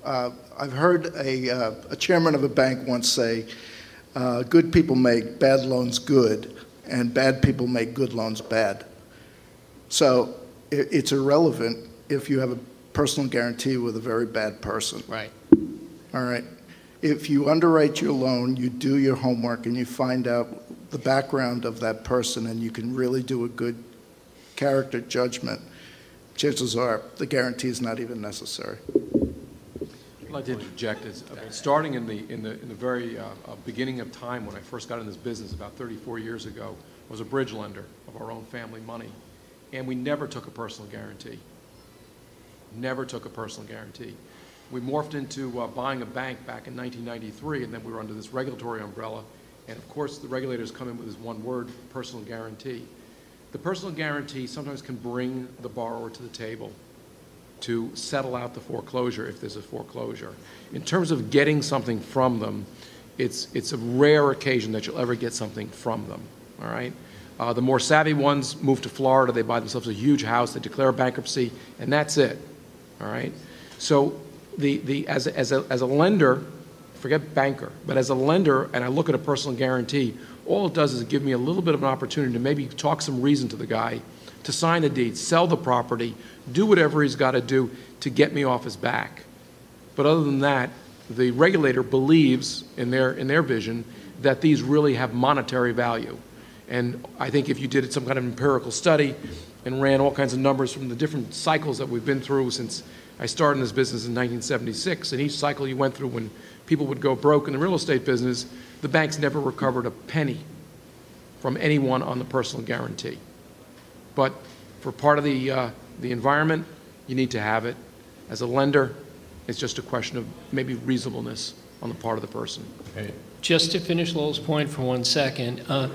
I've heard a chairman of a bank once say, good people make bad loans good, and bad people make good loans bad. So it's irrelevant if you have a personal guarantee with a very bad person. Right. All right. If you underwrite your loan, you do your homework, and you find out the background of that person, and you can really do a good character judgment, chances are the guarantee is not even necessary. I'd like to interject. Starting in the very beginning of time when I first got in this business about 34 years ago, I was a bridge lender of our own family money, and we never took a personal guarantee. Never took a personal guarantee. We morphed into buying a bank back in 1993, and then we were under this regulatory umbrella, and of course the regulators come in with this one word, personal guarantee. The personal guarantee sometimes can bring the borrower to the table to settle out the foreclosure if there's a foreclosure. In terms of getting something from them, it's a rare occasion that you'll ever get something from them, all right? The more savvy ones move to Florida, they buy themselves a huge house, they declare bankruptcy, and that's it, all right? So as a lender, forget banker, but as a lender, and I look at a personal guarantee, all it does is give me a little bit of an opportunity to maybe talk some reason to the guy, to sign a deed, sell the property, do whatever he's got to do to get me off his back. But other than that, the regulator believes in their vision that these really have monetary value. And I think if you did some kind of empirical study and ran all kinds of numbers from the different cycles that we've been through since I started in this business in 1976, and each cycle you went through when people would go broke in the real estate business, the banks never recovered a penny from anyone on the personal guarantee. But for part of the environment, you need to have it. As a lender, it's just a question of maybe reasonableness on the part of the person. Okay. Just to finish Lowell's point for 1 second, a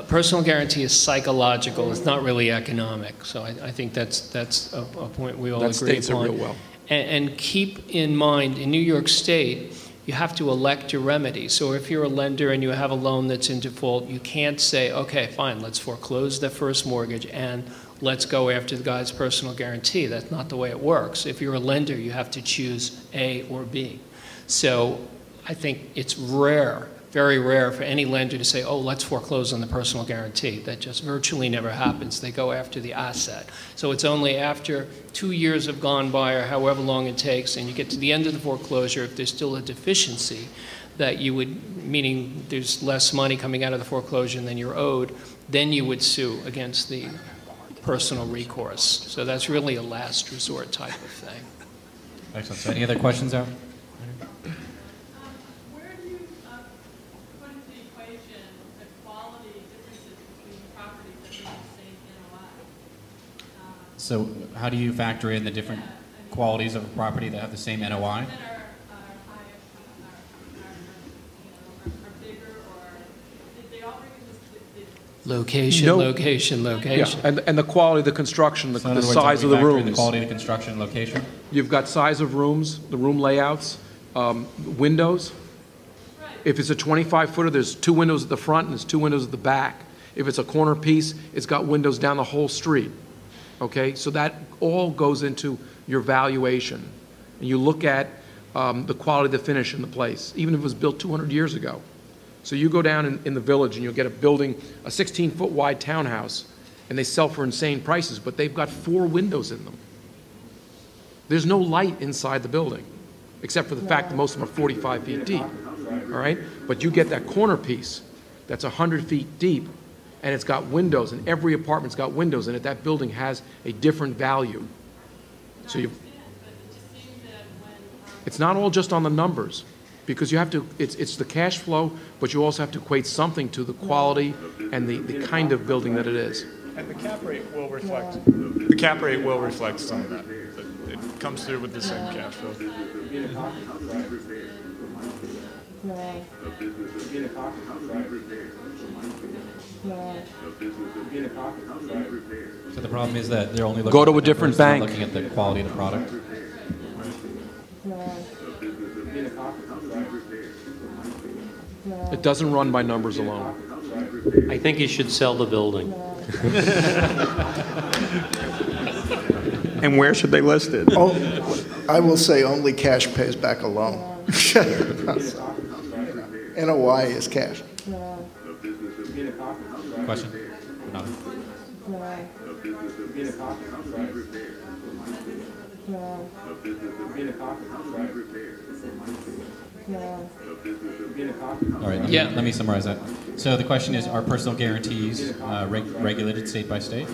personal guarantee is psychological. It's not really economic. So I think that's a point we all agree upon. That states it real well. And keep in mind, in New York State, you have to elect your remedy. So if you're a lender and you have a loan that's in default, you can't say, okay, fine, let's foreclose the first mortgage and let's go after the guy's personal guarantee. That's not the way it works. If you're a lender, you have to choose A or B. So I think it's rare, very rare for any lender to say, oh, let's foreclose on the personal guarantee. That just virtually never happens. They go after the asset. So it's only after 2 years have gone by or however long it takes and you get to the end of the foreclosure, if there's still a deficiency, that you would, meaning there's less money coming out of the foreclosure than you're owed, then you would sue against the personal recourse. So that's really a last resort type of thing. Excellent. So any other questions out? Where do you put into the equation the quality differences between properties that have the same NOI? So how do you factor in the different qualities of a property that have the same NOI? That are bigger, or did they all bring in Location, No. location, location. Yeah, and the quality of the construction, So in the other words, size are of we the factoring the rooms. quality of the construction, location? You've got size of rooms, the room layouts, windows. If it's a 25-footer, there's 2 windows at the front and there's 2 windows at the back. If it's a corner piece, it's got windows down the whole street. Okay, so that all goes into your valuation. And you look at the quality of the finish in the place, even if it was built 200 years ago. So you go down in the village and you'll get a building, a 16-foot wide townhouse, and they sell for insane prices, but they've got 4 windows in them. There's no light inside the building, except for the fact that most of them are 45 feet deep, all right? But you get that corner piece that's 100 feet deep, and it's got windows, and every apartment's got windows in it. That building has a different value. So you, it's not all just on the numbers, because you have to, it's the cash flow, but you also have to equate something to the quality and the kind of building that it is. And the cap rate will reflect some of that. It comes through with the same cash flow. So the problem is that they're only looking Go to at a the different numbers, not bank. looking at the quality of the product. It doesn't run by numbers alone. I think you should sell the building. And where should they list it? Oh, I will say only cash pays back a loan. NOI is cash. Question? Nothing. All right, let me summarize that. So the question is, are personal guarantees regulated state by state?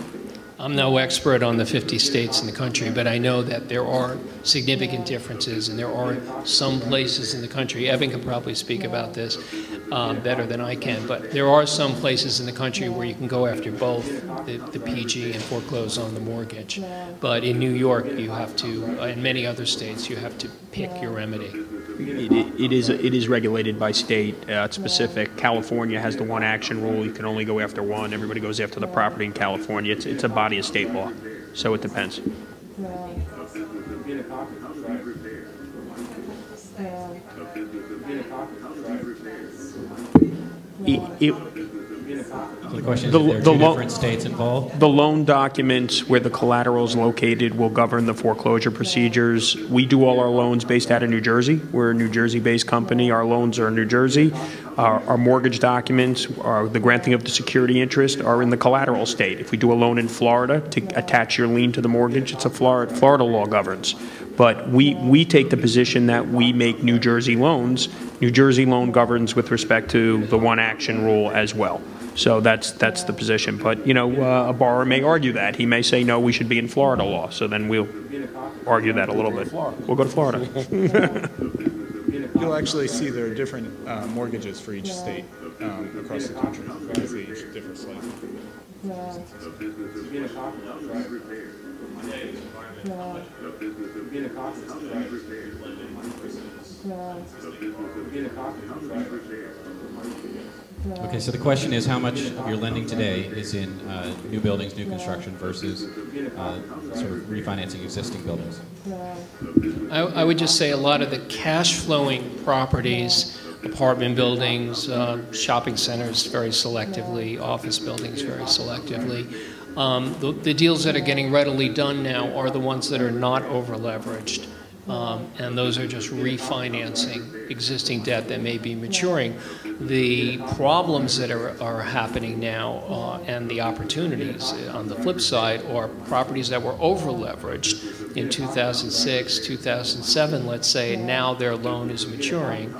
I'm no expert on the 50 states in the country, but I know that there are significant differences, and there are some places in the country, Evan can probably speak about this better than I can, but there are some places in the country where you can go after both the PG and foreclose on the mortgage. But in New York, you have to, in many other states, you have to pick your remedy. It is regulated by state. It's specific. California has the one action rule. You can only go after one. Everybody goes after the property in California. It's a body of state law, so it depends. So the question is, if there are two different states involved? The loan documents where the collateral is located will govern the foreclosure procedures. We do all our loans based out of New Jersey. We're a New Jersey-based company. Our loans are in New Jersey. Our mortgage documents, the granting of the security interest, are in the collateral state. If we do a loan in Florida to attach your lien to the mortgage, it's a Florida law governs. But we take the position that we make New Jersey loans. New Jersey loan governs with respect to the one action rule as well. So that's the position. But, you know, a borrower may argue that. He may say, no, we should be in Florida law. So then we'll argue that a little bit. We'll go to Florida. You'll actually see there are different mortgages for each state across the country, because they each differ slightly. Okay, so the question is, how much of your lending today is in new buildings, new construction, versus sort of refinancing existing buildings? I would just say a lot of the cash flowing properties, apartment buildings, shopping centers very selectively, office buildings very selectively. The deals that are getting readily done now are the ones that are not over leveraged. And those are just refinancing existing debt that may be maturing. The problems that are happening now and the opportunities on the flip side are properties that were over leveraged in 2006, 2007, let's say, and now their loan is maturing.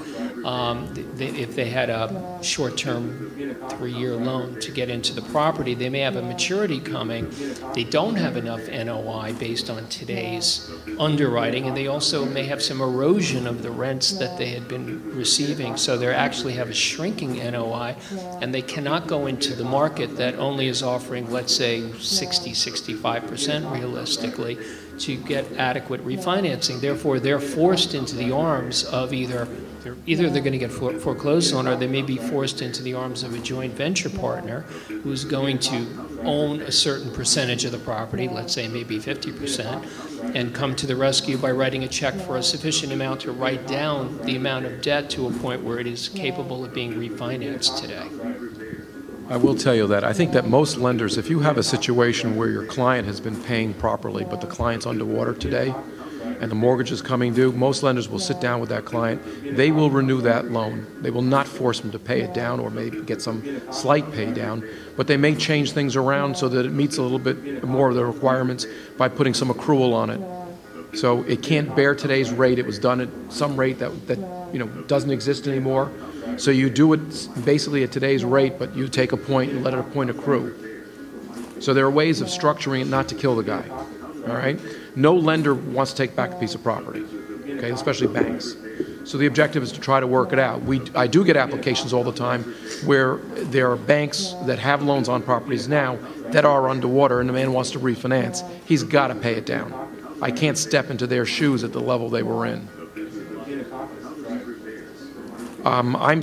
If they had a short-term 3-year loan to get into the property, they may have a maturity coming. They don't have enough NOI based on today's underwriting, and they also may have some erosion of the rents that they had been receiving. So they actually have a shrinking NOI, and they cannot go into the market that only is offering, let's say, 60, 65% realistically to get adequate refinancing. Therefore, they're forced into the arms of either they're going to get foreclosed on, or they may be forced into the arms of a joint venture partner who's going to own a certain percentage of the property, let's say maybe 50%, and come to the rescue by writing a check for a sufficient amount to write down the amount of debt to a point where it is capable of being refinanced today. I will tell you that I think that most lenders, if you have a situation where your client has been paying properly, but the client's underwater today, and the mortgage is coming due, most lenders will sit down with that client. They will renew that loan. They will not force them to pay it down or maybe get some slight pay down, but they may change things around so that it meets a little bit more of the requirements by putting some accrual on it. So it can't bear today's rate. It was done at some rate that you know doesn't exist anymore. So you do it basically at today's rate, but you take a point and let a point accrue. So there are ways of structuring it not to kill the guy. All right? No lender wants to take back a piece of property, okay, especially banks. So the objective is to try to work it out. I do get applications all the time where there are banks that have loans on properties now that are underwater and the man wants to refinance. He's got to pay it down. I can't step into their shoes at the level they were in. I'm